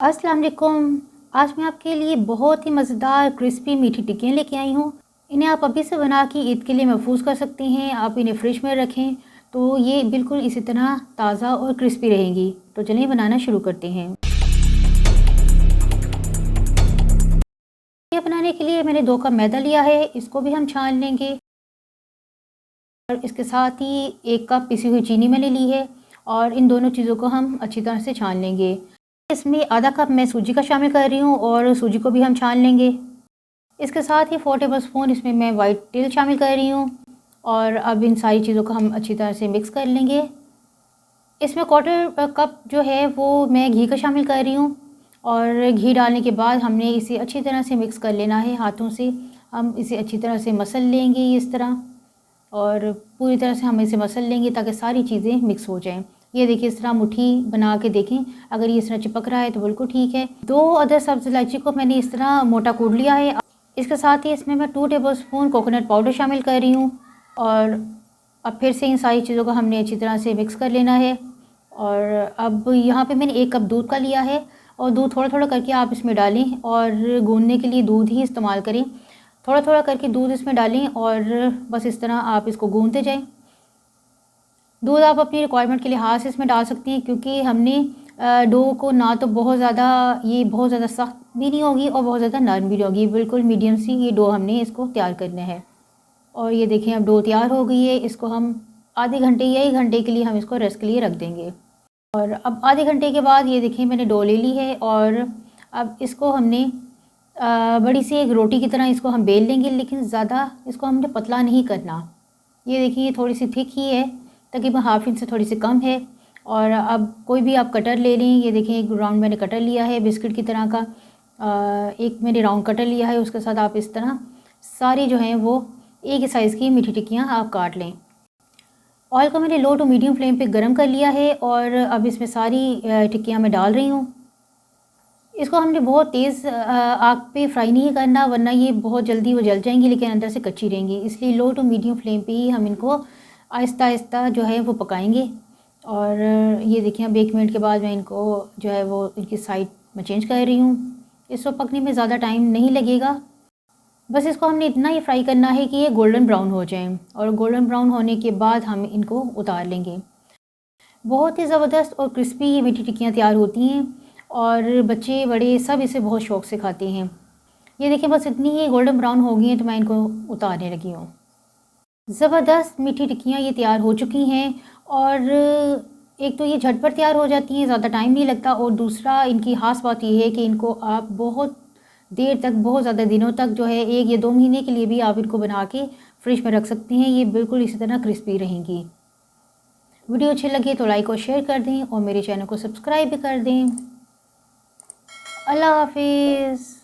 अस्सलाम वालेकुम। आज मैं आपके लिए बहुत ही मज़ेदार क्रिस्पी मीठी टिक्कियाँ लेके आई हूँ। इन्हें आप अभी से बना के ईद के लिए महफूज कर सकते हैं। आप इन्हें फ्रिज में रखें तो ये बिल्कुल इसी तरह ताज़ा और क्रिस्पी रहेंगी। तो चलिए बनाना शुरू करते हैं। ये बनाने के लिए मैंने 2 कप मैदा लिया है, इसको भी हम छान लेंगे। और इसके साथ ही 1 कप पिसी हुई चीनी मैंने ली है और इन दोनों चीज़ों को हम अच्छी तरह से छान लेंगे। इसमें आधा कप मैं सूजी का शामिल कर रही हूँ और सूजी को भी हम छान लेंगे। इसके साथ ही 4 टेबलस्पून इसमें मैं वाइट तिल शामिल कर रही हूँ और अब इन सारी चीज़ों को हम अच्छी तरह से मिक्स कर लेंगे। इसमें 1/4 कप जो है वो मैं घी का शामिल कर रही हूँ और घी डालने के बाद हमने इसे अच्छी तरह से मिक्स कर लेना है। हाथों से हम इसे अच्छी तरह से मसल लेंगे इस तरह, और पूरी तरह से हम इसे मसल लेंगे ताकि सारी चीज़ें मिक्स हो जाएं। ये देखिए, इस तरह मुट्ठी बना के देखें, अगर ये इस तरह चिपक रहा है तो बिल्कुल ठीक है। 2 अदर सब्ज़ इलायची को मैंने इस तरह मोटा कूट लिया है। इसके साथ ही इसमें मैं 2 टेबलस्पून कोकोनट पाउडर शामिल कर रही हूँ और अब फिर से इन सारी चीज़ों को हमने अच्छी तरह से मिक्स कर लेना है। और अब यहाँ पे मैंने 1 कप दूध का लिया है और दूध थोड़ा थोड़ा करके आप इसमें डालें और गूंदने के लिए दूध ही इस्तेमाल करें। थोड़ा थोड़ा करके दूध इसमें डालें और बस इस तरह आप इसको गूंदते जाएं। दूध आप अपनी रिक्वायरमेंट के लिहाज से इसमें डाल सकती हैं, क्योंकि हमने डो को ना तो बहुत ज़्यादा सख्त भी नहीं होगी और बहुत ज़्यादा नरम भी नहीं होगी, बिल्कुल मीडियम सी ये डो हमने इसको तैयार करना है। और ये देखें, अब डो तैयार हो गई है। इसको हम आधे घंटे या 1 घंटे के लिए हम इसको रेस्ट के लिए रख देंगे। और अब आधे घंटे के बाद ये देखिए मैंने डो ले ली है और अब इसको हमने बड़ी सी एक रोटी की तरह इसको हम बेल लेंगे, लेकिन ज़्यादा इसको हमने पतला नहीं करना। ये देखिए, ये थोड़ी सी थिक ही है, तकरीबन हाफ इंच से थोड़ी सी कम है। और अब कोई भी आप कटर ले लें। ये देखें, एक राउंड मैंने कटर लिया है बिस्किट की तरह का। एक मैंने राउंड कटर लिया है, उसके साथ आप इस तरह सारी जो हैं वो एक ही साइज़ की मीठी टिक्कियाँ आप काट लें। ऑयल को मैंने लो टू मीडियम फ्लेम पे गरम कर लिया है और अब इसमें सारी टिक्कियाँ मैं डाल रही हूँ। इसको हमने बहुत तेज़ आग पे फ्राई नहीं करना, वरना ये बहुत जल्दी वो जल जाएंगी लेकिन अंदर से कच्ची रहेंगी। इसलिए लो टू मीडियम फ्लेम पे ही हम इनको आहिस्ता आहिस्ता जो है वो पकाएंगे। और ये देखिए, अब 1 मिनट के बाद मैं इनको जो है वो इनकी साइड में चेंज कर रही हूँ। इसको पकने में ज़्यादा टाइम नहीं लगेगा, बस इसको हमने इतना ही फ्राई करना है कि ये गोल्डन ब्राउन हो जाएं। और गोल्डन ब्राउन होने के बाद हम इनको उतार लेंगे। बहुत ही ज़बरदस्त और क्रिस्पी ये मीठी टिक्कियाँ तैयार होती हैं और बच्चे बड़े सब इसे बहुत शौक़ से खाते हैं। ये देखिए, बस इतनी ही गोल्डन ब्राउन हो गई हैं तो मैं इनको उतारने लगी हूँ। ज़बरदस्त मीठी टिक्कियाँ ये तैयार हो चुकी हैं और एक तो ये झटपट तैयार हो जाती हैं, ज़्यादा टाइम नहीं लगता, और दूसरा इनकी ख़ास बात ये है कि इनको आप बहुत देर तक, बहुत ज़्यादा दिनों तक जो है 1 या 2 महीने के लिए भी आप इनको बना के फ्रिज में रख सकती हैं। ये बिल्कुल इसी तरह क्रिस्पी रहेंगी। वीडियो अच्छी लगी तो लाइक और शेयर कर दें और मेरे चैनल को सब्सक्राइब भी कर दें। अल्लाह हाफिज़।